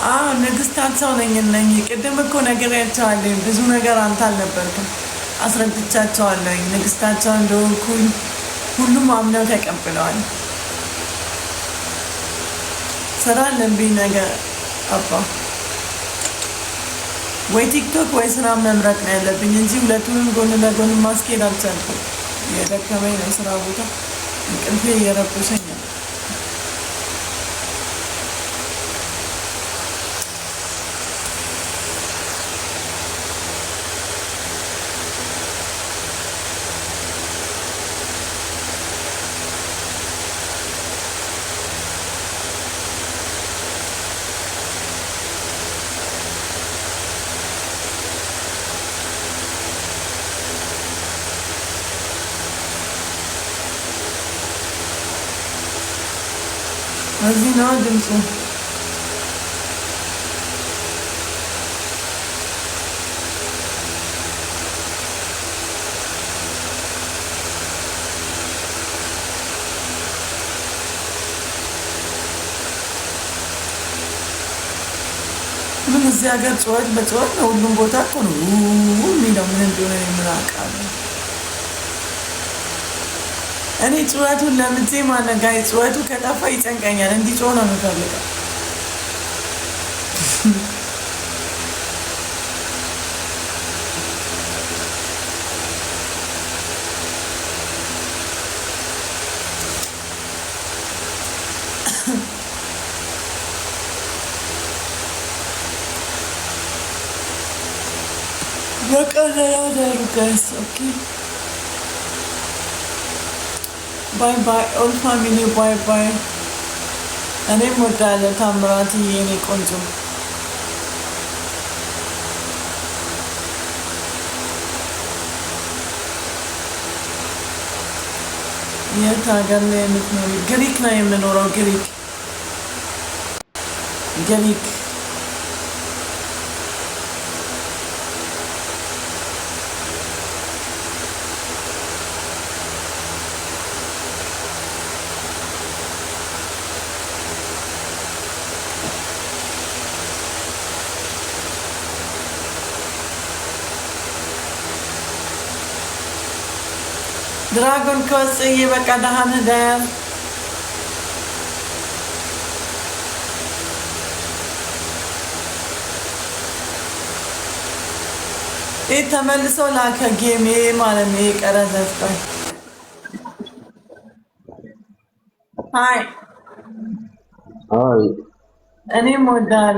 አዎ ንግስታቸው ነኝ ቅድም እኮ ነግሬያቸዋለሁ ብዙ ነገር አንተ አልነበርክም አስረድቻቸዋለሁ ንግስታቸው እንደሆንኩኝ ሁሉም አምነው ተቀብለዋል ስራ ለምቢ ነገር አባ ወይ ቲክቶክ ወይ ስራ መምረጥ ነው ያለብኝ እንጂ ሁለቱንም ጎን ለጎን ማስኬድ አልቻልኩም የደከመኝ ነው ስራ ቦታ እንቅልፌ እየረበሸኝ ነው እዚህ ነው ድምፁ ምን እዚህ ሀገር ጩኸት በጩኸት ነው ሁሉም ቦታ እኮ ነው የሚለው ምን እንደሆነ ምን አውቃለሁ እኔ ጩኸቱን ለምጄ ማነጋይ ጩኸቱ ከጠፋ ይጨንቀኛል እንዲጮህ ነው የምፈልገው በቃ ደሩ ጋይስ ኦኬ ባይ ባይ ኦል ፋሚሊ ባይ ባይ እኔም ወዳለሁ ታምራት የኔ ቆንጆ የት ሀገር ላይ የምትኖሪ ግሪክ ነው የምኖረው ግሪክ ድራጎን ከወጽዬ በቃ ደህና ዳር ተመልሶ ላከ ጌም ማለት ነው የቀረለት ቆይ ሃይ አይ እኔም ወዳለሁ